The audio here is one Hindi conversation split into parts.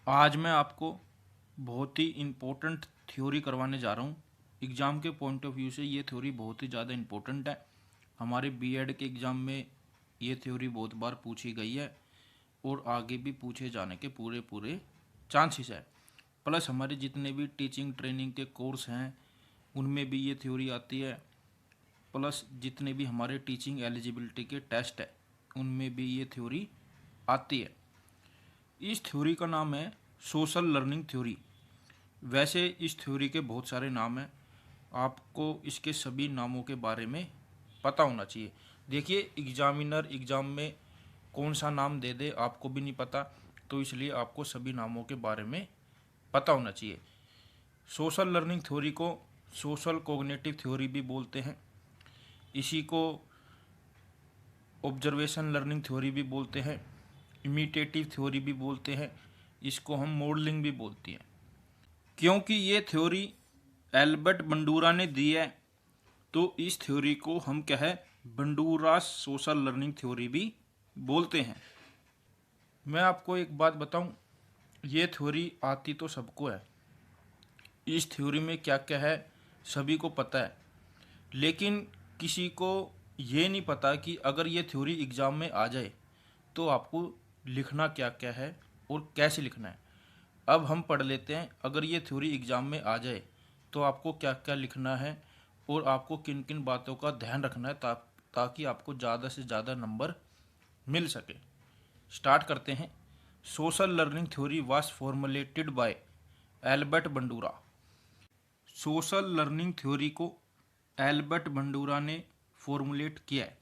आज मैं आपको बहुत ही इम्पोर्टेंट थ्योरी करवाने जा रहा हूँ। एग्ज़ाम के पॉइंट ऑफ व्यू से ये थ्योरी बहुत ही ज़्यादा इम्पोर्टेंट है। हमारे बीएड के एग्ज़ाम में ये थ्योरी बहुत बार पूछी गई है और आगे भी पूछे जाने के पूरे पूरे चांसेस है। प्लस हमारे जितने भी टीचिंग ट्रेनिंग के कोर्स हैं उनमें भी ये थ्योरी आती है। प्लस जितने भी हमारे टीचिंग एलिजिबिलिटी के टेस्ट है उनमें भी ये थ्योरी आती है। इस थ्योरी का नाम है सोशल लर्निंग थ्योरी। वैसे इस थ्योरी के बहुत सारे नाम हैं, आपको इसके सभी नामों के बारे में पता होना चाहिए। देखिए, एग्जामिनर एग्ज़ाम में कौन सा नाम दे दे आपको भी नहीं पता, तो इसलिए आपको सभी नामों के बारे में पता होना चाहिए। सोशल लर्निंग थ्योरी को सोशल कोग्निटिव थ्योरी भी बोलते हैं। इसी को ऑब्जर्वेशन लर्निंग थ्योरी भी बोलते हैं, इमिटेटिव थ्योरी भी बोलते हैं, इसको हम मॉडलिंग भी बोलते हैं। क्योंकि ये थ्योरी एल्बर्ट बंडूरा ने दी है तो इस थ्योरी को हम क्या है, बंडूरा सोशल लर्निंग थ्योरी भी बोलते हैं। मैं आपको एक बात बताऊं, ये थ्योरी आती तो सबको है। इस थ्योरी में क्या क्या है सभी को पता है, लेकिन किसी को ये नहीं पता कि अगर ये थ्योरी एग्ज़ाम में आ जाए तो आपको लिखना क्या क्या है और कैसे लिखना है। अब हम पढ़ लेते हैं, अगर ये थ्योरी एग्ज़ाम में आ जाए तो आपको क्या क्या लिखना है और आपको किन किन बातों का ध्यान रखना है ताकि आपको ज़्यादा से ज़्यादा नंबर मिल सके। स्टार्ट करते हैं। Social learning theory was formulated bye Albert Bandura. Social learning theory को एल्बर्ट बंडूरा ने फॉर्मुलेट किया है।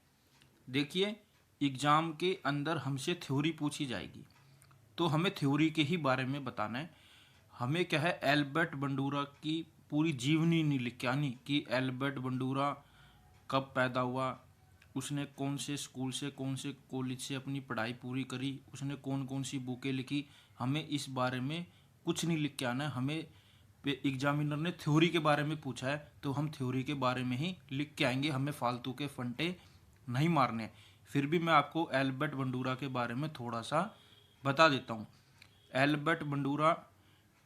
देखिए, एग्ज़ाम के अंदर हमसे थ्योरी पूछी जाएगी तो हमें थ्योरी के ही बारे में बताना है। हमें क्या है, एल्बर्ट बंडूरा की पूरी जीवनी नहीं लिख के आनी कि एल्बर्ट बंडूरा कब पैदा हुआ, उसने कौन से स्कूल से कौन से कॉलेज से अपनी पढ़ाई पूरी करी, उसने कौन कौन सी बुकें लिखी। हमें इस बारे में कुछ नहीं लिख के आना है। हमें एग्जामिनर ने थ्योरी के बारे में पूछा है तो हम थ्योरी के बारे में ही लिख के आएंगे, हमें फालतू के फंटे नहीं मारने। फिर भी मैं आपको एल्बर्ट बंडूरा के बारे में थोड़ा सा बता देता हूँ। एल्बर्ट बंडूरा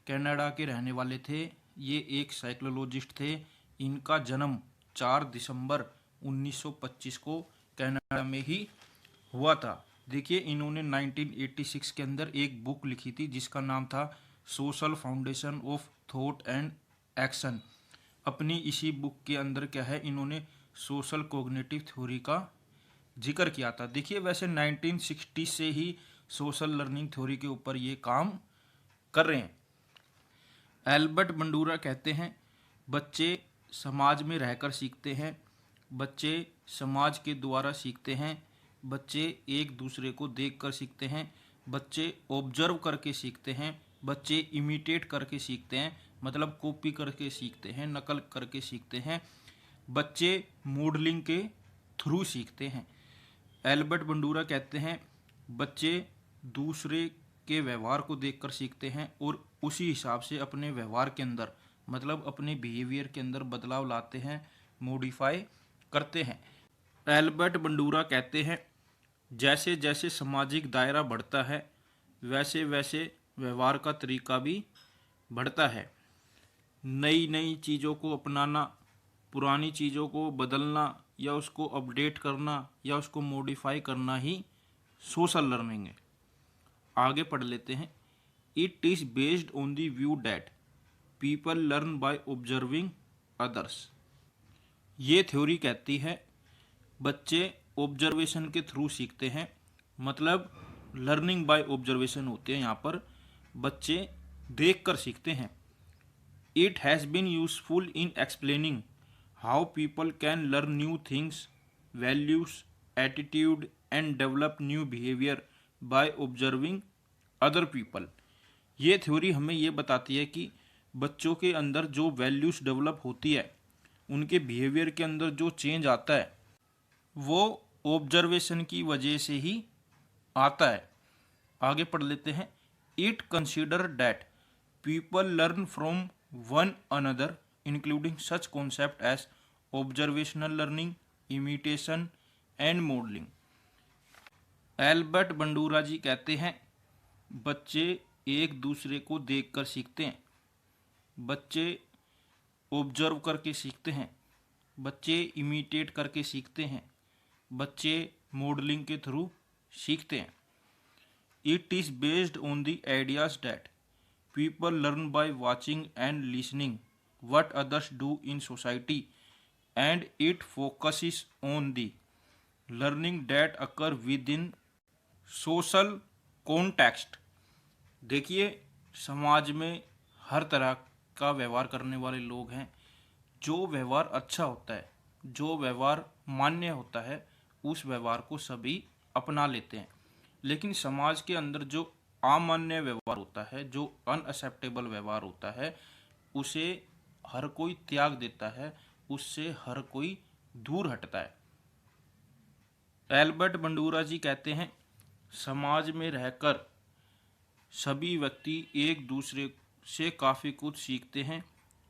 कनाडा के रहने वाले थे। ये एक साइकोलॉजिस्ट थे। इनका जन्म 4 दिसंबर 1925 को कनाडा में ही हुआ था। देखिए, इन्होंने 1986 के अंदर एक बुक लिखी थी जिसका नाम था social foundation of thought and action. अपनी इसी बुक के अंदर क्या है, इन्होंने सोशल कोग्निटिव थ्योरी का जिक्र किया था। देखिए, वैसे 1960 से ही सोशल लर्निंग थ्योरी के ऊपर ये काम कर रहे हैं। एल्बर्ट बंडूरा कहते हैं, बच्चे समाज में रहकर सीखते हैं, बच्चे समाज के द्वारा सीखते हैं, बच्चे एक दूसरे को देखकर सीखते हैं, बच्चे ऑब्जर्व करके सीखते हैं, बच्चे इमिटेट करके सीखते हैं, मतलब कॉपी करके सीखते हैं, नकल करके सीखते हैं, बच्चे मॉडलिंग के थ्रू सीखते हैं। एल्बर्ट बंडूरा कहते हैं, बच्चे दूसरे के व्यवहार को देखकर सीखते हैं और उसी हिसाब से अपने व्यवहार के अंदर, मतलब अपने बिहेवियर के अंदर बदलाव लाते हैं, मॉडिफाई करते हैं। एल्बर्ट बंडूरा कहते हैं, जैसे जैसे सामाजिक दायरा बढ़ता है वैसे वैसे व्यवहार का तरीका भी बढ़ता है। नई नई चीज़ों को अपनाना, पुरानी चीज़ों को बदलना या उसको अपडेट करना या उसको मॉडिफाई करना ही सोशल लर्निंग है। आगे पढ़ लेते हैं। It is based on the view that people learn by observing others. ये थ्योरी कहती है बच्चे ऑब्जर्वेशन के थ्रू सीखते हैं, मतलब लर्निंग बाय ऑब्जर्वेशन होते हैं यहाँ पर, बच्चे देख कर सीखते हैं। It has been useful in explaining how people can learn new things, values, attitude and develop new behaviour by observing other people. ये थ्योरी हमें ये बताती है कि बच्चों के अंदर जो वैल्यूज डेवलप होती है, उनके बिहेवियर के अंदर जो चेंज आता है वो ऑब्जर्वेशन की वजह से ही आता है। आगे पढ़ लेते हैं। It consider that people learn from one another including such concept as observational learning, imitation and modelling. Albert Bandura ji कहते हैं, बच्चे एक दूसरे को देखकर सीखते हैं, बच्चे ऑब्जर्व करके सीखते हैं, बच्चे इमिटेट करके सीखते हैं, बच्चे मॉडलिंग के थ्रू सीखते हैं। It is based on the ideas that people learn by watching and listening what others do in society, and it focuses on the learning that occur within social context। देखिए, समाज में हर तरह का व्यवहार करने वाले लोग हैं। जो व्यवहार अच्छा होता है, जो व्यवहार मान्य होता है, उस व्यवहार को सभी अपना लेते हैं। लेकिन समाज के अंदर जो अमान्य व्यवहार होता है, जो अनएक्सेप्टेबल व्यवहार होता है, उसे हर कोई त्याग देता है, उससे हर कोई दूर हटता है। एल्बर्ट बंडूरा जी कहते हैं, समाज में रहकर सभी व्यक्ति एक दूसरे से काफ़ी कुछ सीखते हैं,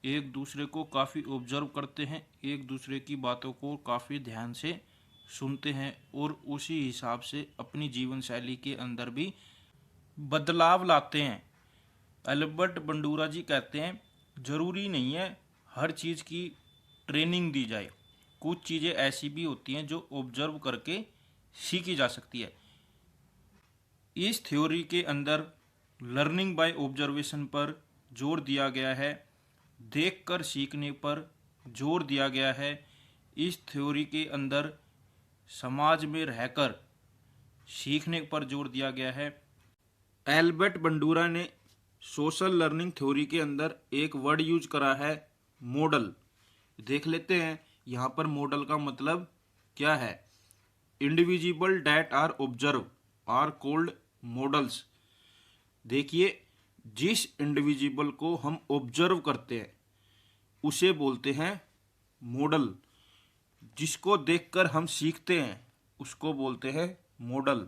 एक दूसरे को काफ़ी ऑब्जर्व करते हैं, एक दूसरे की बातों को काफ़ी ध्यान से सुनते हैं और उसी हिसाब से अपनी जीवन शैली के अंदर भी बदलाव लाते हैं। एल्बर्ट बंडूरा जी कहते हैं, ज़रूरी नहीं है हर चीज़ की ट्रेनिंग दी जाए, कुछ चीज़ें ऐसी भी होती हैं जो ऑब्जर्व करके सीखी जा सकती है। इस थ्योरी के अंदर लर्निंग बाय ऑब्जर्वेशन पर जोर दिया गया है, देखकर सीखने पर जोर दिया गया है। इस थ्योरी के अंदर समाज में रहकर सीखने पर जोर दिया गया है। एल्बर्ट बंडूरा ने सोशल लर्निंग थ्योरी के अंदर एक वर्ड यूज करा है, मॉडल। देख लेते हैं यहाँ पर मॉडल का मतलब क्या है। Indivisible that are observe are called models. देखिए, जिस इंडिविजिबल को हम ऑब्जर्व करते हैं उसे बोलते हैं मॉडल। जिसको देखकर हम सीखते हैं उसको बोलते हैं मॉडल।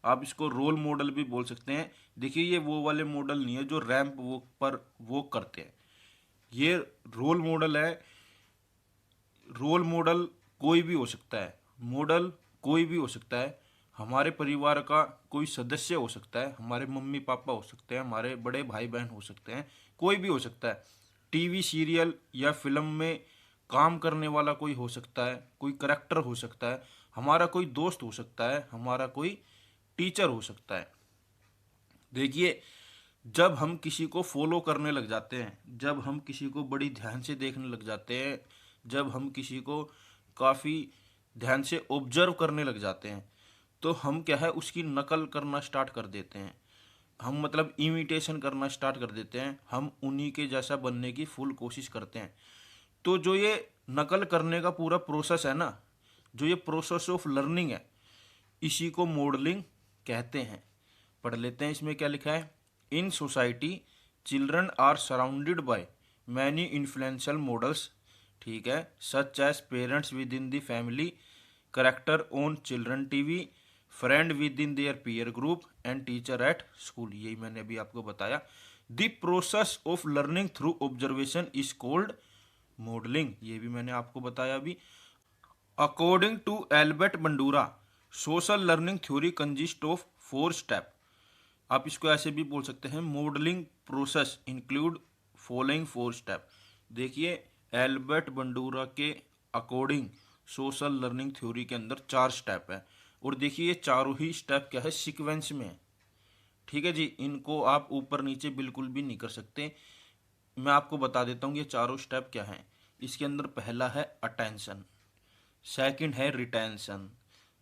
आप इसको रोल मॉडल भी बोल सकते हैं। देखिए, ये वो वाले मॉडल नहीं है जो रैंप वॉक पर वॉक करते हैं, ये रोल मॉडल है। रोल मॉडल कोई भी हो सकता है, मॉडल कोई भी हो सकता है। हमारे परिवार का कोई सदस्य हो सकता है, हमारे मम्मी पापा हो सकते हैं, हमारे बड़े भाई बहन हो सकते हैं, कोई भी हो सकता है। टीवी सीरियल या फिल्म में काम करने वाला कोई हो सकता है, कोई करैक्टर हो सकता है, हमारा कोई दोस्त हो सकता है, हमारा कोई टीचर हो सकता है। देखिए, जब हम किसी को फॉलो करने लग जाते हैं, जब हम किसी को बड़ी ध्यान से देखने लग जाते हैं, जब हम किसी को काफ़ी ध्यान से ऑब्जर्व करने लग जाते हैं, तो हम क्या है उसकी नकल करना स्टार्ट कर देते हैं। हम मतलब इमिटेशन करना स्टार्ट कर देते हैं, हम उन्हीं के जैसा बनने की फुल कोशिश करते हैं। तो जो ये नकल करने का पूरा प्रोसेस है ना, जो ये प्रोसेस ऑफ लर्निंग है, इसी को मॉडलिंग कहते हैं। पढ़ लेते हैं इसमें क्या लिखा है। In society children are surrounded by many influential models, ठीक है, such as parents with in the family, character on children TV, friend with in their peer group and teacher at school. यही मैंने अभी आपको बताया। The process of learning through observation is called modelling, ये भी मैंने आपको बताया अभी। According to Albert Bandura, social learning theory consist of 4 step. आप इसको ऐसे भी बोल सकते हैं, modelling process include following 4 step. देखिए, एल्बर्ट बंडूरा के अकॉर्डिंग सोशल लर्निंग थ्योरी के अंदर 4 स्टेप है। और देखिए, ये चारों ही स्टेप क्या है, सीक्वेंस में है। ठीक है जी, इनको आप ऊपर नीचे बिल्कुल भी नहीं कर सकते। मैं आपको बता देता हूँ ये चारों स्टेप क्या हैं। इसके अंदर पहला है अटेंशन, सेकंड है रिटेंशन,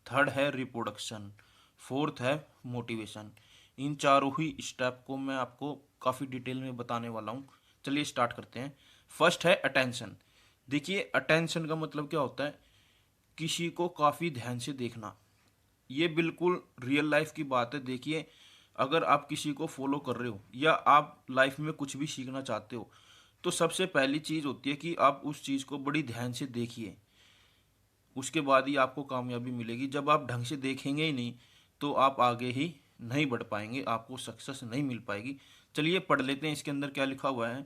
थर्ड है रिप्रोडक्शन, फोर्थ है मोटिवेशन। इन चारों ही स्टेप को मैं आपको काफ़ी डिटेल में बताने वाला हूँ। चलिए स्टार्ट करते हैं। फर्स्ट है अटेंशन। देखिए, अटेंशन का मतलब क्या होता है, किसी को काफ़ी ध्यान से देखना। ये बिल्कुल रियल लाइफ की बात है। देखिए, अगर आप किसी को फॉलो कर रहे हो या आप लाइफ में कुछ भी सीखना चाहते हो, तो सबसे पहली चीज़ होती है कि आप उस चीज़ को बड़ी ध्यान से देखिए, उसके बाद ही आपको कामयाबी मिलेगी। जब आप ढंग से देखेंगे ही नहीं तो आप आगे ही नहीं बढ़ पाएंगे, आपको सक्सेस नहीं मिल पाएगी। चलिए पढ़ लेते हैं इसके अंदर क्या लिखा हुआ है।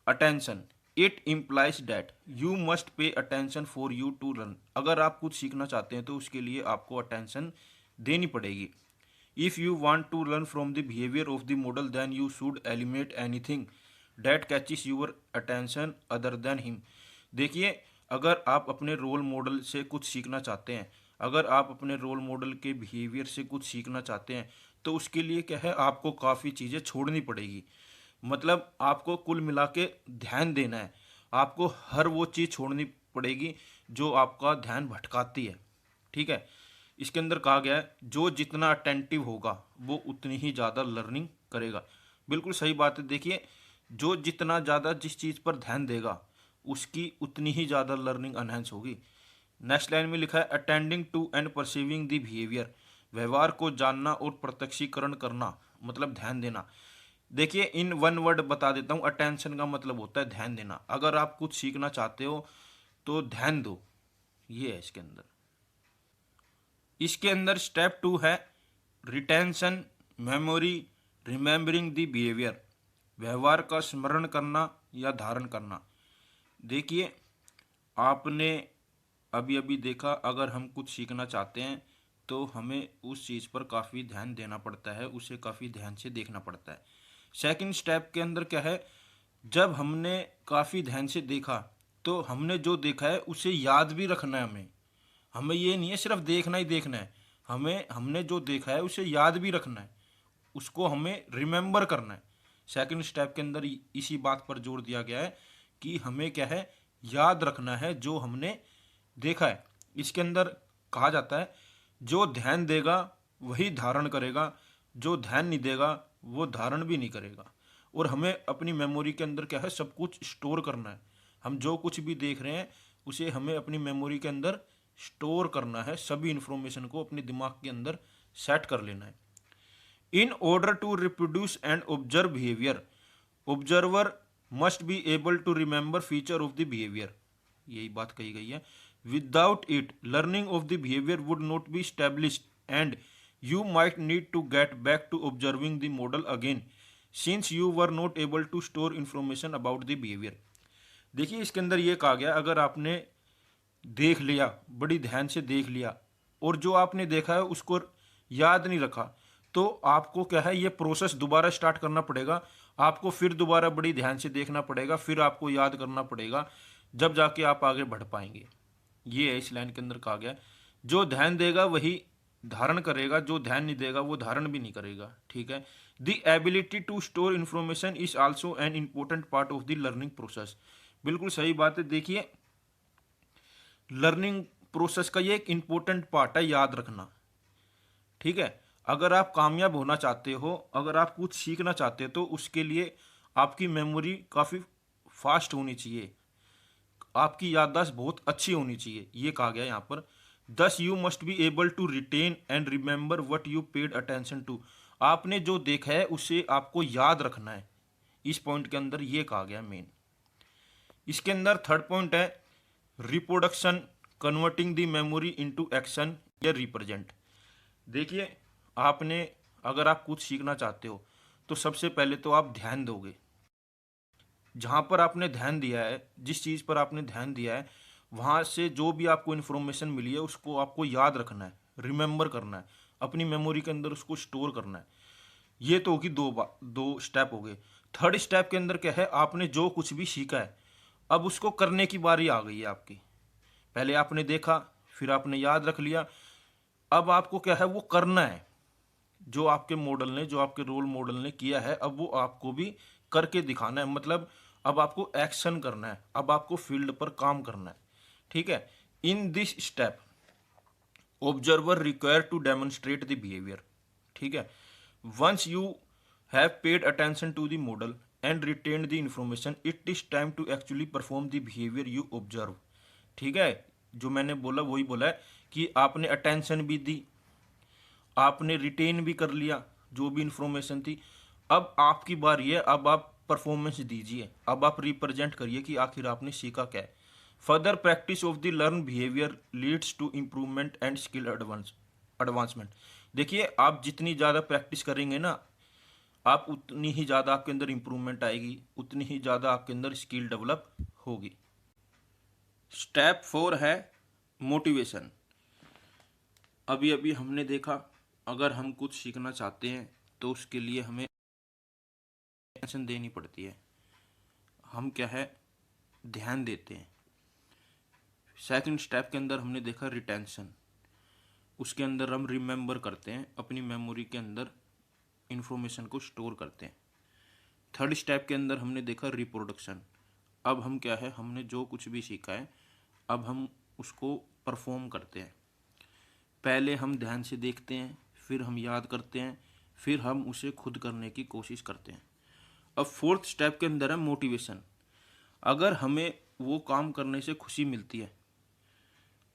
Attention, it implies that you must pay attention for you to learn. अगर आप कुछ सीखना चाहते हैं तो उसके लिए आपको अटेंशन देनी पड़ेगी। If you want to learn from the behaviour of the model then you should eliminate anything that catches your attention other than him. देखिए, अगर आप अपने रोल मॉडल से कुछ सीखना चाहते हैं, अगर आप अपने रोल मॉडल के बिहेवियर से कुछ सीखना चाहते हैं, तो उसके लिए क्या है, आपको काफ़ी चीज़ें छोड़नी पड़ेगी। मतलब आपको कुल मिला के ध्यान देना है, आपको हर वो चीज़ छोड़नी पड़ेगी जो आपका ध्यान भटकाती है। ठीक है, इसके अंदर कहा गया है जो जितना अटेंटिव होगा वो उतनी ही ज़्यादा लर्निंग करेगा। बिल्कुल सही बात है। देखिए, जो जितना ज़्यादा जिस चीज़ पर ध्यान देगा उसकी उतनी ही ज़्यादा लर्निंग अनहेंस होगी। नेक्स्ट लाइन में लिखा है attending to and perceiving the behaviour, व्यवहार को जानना और प्रत्यक्षीकरण करना, मतलब ध्यान देना। देखिए, इन वन वर्ड बता देता हूँ, अटेंशन का मतलब होता है ध्यान देना। अगर आप कुछ सीखना चाहते हो तो ध्यान दो, ये है इसके अंदर। इसके अंदर स्टेप 2 है retention, memory, remembering the behaviour, व्यवहार का स्मरण करना या धारण करना। देखिए, आपने अभी अभी देखा, अगर हम कुछ सीखना चाहते हैं तो हमें उस चीज़ पर काफ़ी ध्यान देना पड़ता है, उसे काफ़ी ध्यान से देखना पड़ता है। सेकंड स्टेप के अंदर क्या है, जब हमने काफ़ी ध्यान से देखा तो हमने जो देखा है उसे याद भी रखना है हमें। हमें ये नहीं है सिर्फ देखना ही देखना है, हमें हमने जो देखा है उसे याद भी रखना है, उसको हमें रिमेंबर करना है। सेकंड स्टेप के अंदर इसी बात पर जोर दिया गया है कि हमें क्या है, याद रखना है जो हमने देखा है। इसके अंदर कहा जाता है जो ध्यान देगा वही धारण करेगा, जो ध्यान नहीं देगा वो धारण भी नहीं करेगा। और हमें अपनी मेमोरी के अंदर क्या है, सब कुछ स्टोर करना है। हम जो कुछ भी देख रहे हैं उसे हमें अपनी मेमोरी के अंदर स्टोर करना है, सभी इंफॉर्मेशन को अपने दिमाग के अंदर सेट कर लेना है। In order to reproduce and observe behaviour, observer must be able to remember feature of the behaviour, यही बात कही गई है। Without it learning of the behaviour would not be established and you might need to get back to observing the model again since you were not able to store information about the behaviour. देखिए, इसके अंदर ये कहा गया, अगर आपने देख लिया, बड़ी ध्यान से देख लिया और जो आपने देखा है उसको याद नहीं रखा, तो आपको क्या है, ये प्रोसेस दोबारा स्टार्ट करना पड़ेगा। आपको फिर दोबारा बड़ी ध्यान से देखना पड़ेगा, फिर आपको याद करना पड़ेगा, जब जाके आप आगे बढ़ पाएंगे। ये है इस लाइन के अंदर कहा गया, जो ध्यान देगा वही धारण करेगा, जो ध्यान नहीं देगा वो धारण भी नहीं करेगा। ठीक है, the ability to store information is also an important part of the learning process. बिल्कुल सही बात है। देखिए, लर्निंग प्रोसेस का ये एक इंपॉर्टेंट पार्ट है याद रखना। ठीक है, अगर आप कामयाब होना चाहते हो, अगर आप कुछ सीखना चाहते हो तो उसके लिए आपकी मेमोरी काफ़ी फास्ट होनी चाहिए, आपकी याददाश्त बहुत अच्छी होनी चाहिए, ये कहा गया यहाँ पर। Thus you must be able to retain and remember what you paid attention to, आपने जो देखा है उसे आपको याद रखना है, इस पॉइंट के अंदर ये कहा गया मेन। इसके अंदर थर्ड पॉइंट है reproduction, converting the memory into action या रिप्रेजेंट। देखिए, आपने अगर आप कुछ सीखना चाहते हो तो सबसे पहले तो आप ध्यान दोगे, जहाँ पर आपने ध्यान दिया है, जिस चीज़ पर आपने ध्यान दिया है, वहाँ से जो भी आपको इन्फॉर्मेशन मिली है उसको आपको याद रखना है, रिमेंबर करना है, अपनी मेमोरी के अंदर उसको स्टोर करना है। ये तो होगी दो स्टेप हो गए। थर्ड स्टेप के अंदर क्या है, आपने जो कुछ भी सीखा है अब उसको करने की बारी आ गई है आपकी। पहले आपने देखा, फिर आपने याद रख लिया, अब आपको क्या है, वो करना है। जो आपके मॉडल ने, जो आपके रोल मॉडल ने किया है, अब वो आपको भी करके दिखाना है। मतलब अब आपको एक्शन करना है, अब आपको फील्ड पर काम करना है। ठीक है, in this step observer require to demonstrate the behaviour. ठीक है, once you have paid attention to the model and retain the information, it is time to actually perform the behaviour you observe. ठीक है, जो मैंने बोला वही बोला है कि आपने अटेंशन भी दी, आपने रिटेन भी कर लिया जो भी इंफॉर्मेशन थी, अब आपकी बारी है, अब आप परफॉर्मेंस दीजिए, अब आप रिप्रेजेंट करिए कि आखिर आपने सीखा क्या है। Further practice of the learn behaviour leads to improvement and skill advancement. देखिए, आप जितनी ज़्यादा प्रैक्टिस करेंगे ना, आप उतनी ही ज़्यादा आपके अंदर इम्प्रूवमेंट आएगी, उतनी ही ज़्यादा आपके अंदर स्किल डेवलप होगी। स्टेप 4 है मोटिवेशन। अभी अभी हमने देखा, अगर हम कुछ सीखना चाहते हैं तो उसके लिए हमें अटेंशन देनी पड़ती है। हम क्या है, ध्यान देते हैं। सेकंड स्टेप के अंदर हमने देखा रिटेंशन, उसके अंदर हम रिमेंबर करते हैं, अपनी मेमोरी के अंदर इंफॉर्मेशन को स्टोर करते हैं। थर्ड स्टेप के अंदर हमने देखा रिप्रोडक्शन, अब हम क्या है, हमने जो कुछ भी सीखा है अब हम उसको परफॉर्म करते हैं। पहले हम ध्यान से देखते हैं, फिर हम याद करते हैं, फिर हम उसे खुद करने की कोशिश करते हैं। अब फोर्थ स्टेप के अंदर है मोटिवेशन। अगर हमें वो काम करने से खुशी मिलती है,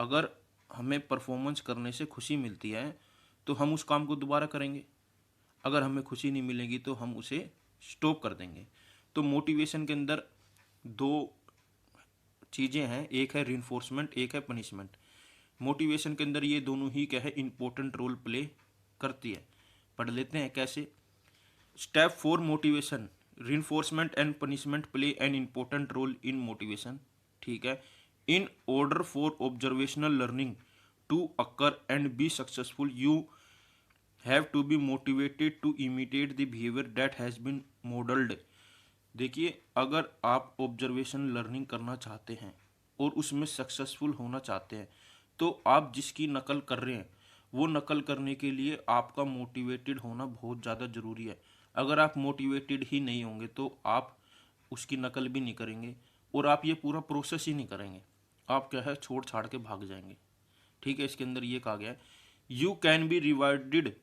अगर हमें परफॉर्मेंस करने से खुशी मिलती है तो हम उस काम को दोबारा करेंगे। अगर हमें खुशी नहीं मिलेगी तो हम उसे स्टॉप कर देंगे। तो मोटिवेशन के अंदर दो चीज़ें हैं, एक है रिइंफोर्समेंट, एक है पनिशमेंट। मोटिवेशन के अंदर ये दोनों ही क्या है, इंपॉर्टेंट रोल प्ले करती है। पढ़ लेते हैं कैसे। Step 4 motivation, reinforcement and punishment play an important role in motivation. ठीक है। In order for observational learning to occur and be successful you have to be motivated to imitate the behaviour that has been modelled. देखिए, अगर आप ऑब्जर्वेशन लर्निंग करना चाहते हैं और उसमें सक्सेसफुल होना चाहते हैं तो आप जिसकी नकल कर रहे हैं वो नकल करने के लिए आपका मोटिवेटेड होना बहुत ज़्यादा ज़रूरी है। अगर आप मोटिवेटेड ही नहीं होंगे तो आप उसकी नकल भी नहीं करेंगे और आप ये पूरा प्रोसेस ही नहीं करेंगे, आप क्या है, छोड़ छाड़ के भाग जाएंगे। ठीक है। इसके अंदर ये कहा गया है, you can be rewarded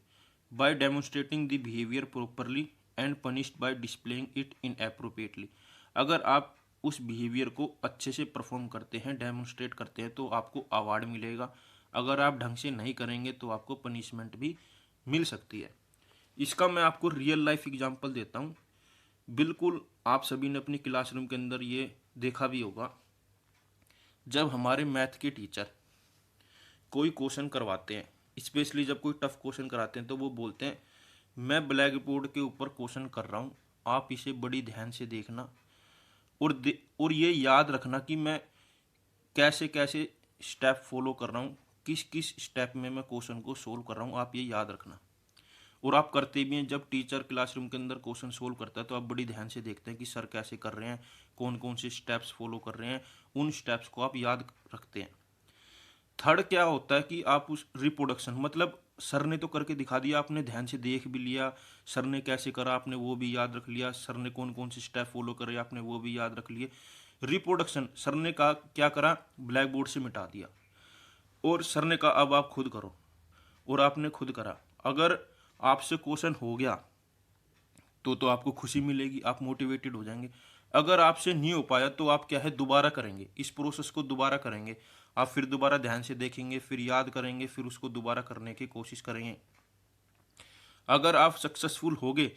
by demonstrating the behaviour properly and punished by displaying it inappropriately. अगर आप उस बिहेवियर को अच्छे से परफॉर्म करते हैं, डेमोन्स्ट्रेट करते हैं तो आपको अवार्ड मिलेगा। अगर आप ढंग से नहीं करेंगे तो आपको पनिशमेंट भी मिल सकती है। इसका मैं आपको रियल लाइफ एग्जांपल देता हूँ। बिल्कुल आप सभी ने अपनी क्लासरूम के अंदर ये देखा भी होगा, जब हमारे मैथ के टीचर कोई क्वेश्चन करवाते हैं, स्पेशली जब कोई टफ क्वेश्चन कराते हैं तो वो बोलते हैं मैं ब्लैक बोर्ड के ऊपर क्वेश्चन कर रहा हूँ, आप इसे बड़ी ध्यान से देखना और ये याद रखना कि मैं कैसे कैसे स्टेप फॉलो कर रहा हूँ, किस किस स्टेप में मैं क्वेश्चन को सोल्व कर रहा हूँ, आप ये याद रखना। और आप करते भी हैं। जब टीचर क्लासरूम के अंदर क्वेश्चन सोल्व करता है तो आप बड़ी ध्यान से देखते हैं कि सर कैसे कर रहे हैं, कौन कौन से स्टेप्स फॉलो कर रहे हैं, उन स्टेप्स को आप याद रखते हैं। थर्ड क्या होता है कि आप उस रिप्रोडक्शन, मतलब सर ने तो करके दिखा दिया, आपने ध्यान से देख भी लिया, सर ने कैसे करा आपने वो भी याद रख लिया, सर ने कौन कौन से स्टेप फॉलो करे आपने वो भी याद रख लिए। रिप्रोडक्शन, सर ने कहा क्या करा, ब्लैक बोर्ड से मिटा दिया और सर ने कहा अब आप खुद करो, और आपने खुद करा। अगर आपसे क्वेश्चन हो गया तो आपको खुशी मिलेगी, आप मोटिवेटेड हो जाएंगे। अगर आपसे नहीं हो पाया तो आप क्या है, दोबारा करेंगे, इस प्रोसेस को दोबारा करेंगे। आप फिर दोबारा ध्यान से देखेंगे, फिर याद करेंगे, फिर उसको दोबारा करने की कोशिश करेंगे। अगर आप सक्सेसफुल हो गए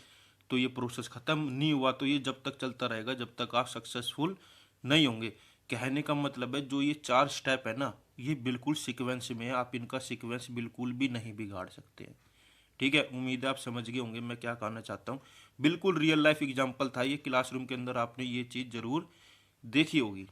तो ये प्रोसेस ख़त्म, नहीं हुआ तो ये जब तक चलता रहेगा जब तक आप सक्सेसफुल नहीं होंगे। कहने का मतलब है जो ये 4 स्टेप है ना, ये बिल्कुल सीक्वेंस में है, आप इनका सीक्वेंस बिल्कुल भी नहीं बिगाड़ सकते हैं। ठीक है। उम्मीद है आप समझ गए होंगे मैं क्या कहना चाहता हूँ। बिल्कुल रियल लाइफ एग्जांपल था ये, क्लासरूम के अंदर आपने ये चीज़ ज़रूर देखी होगी।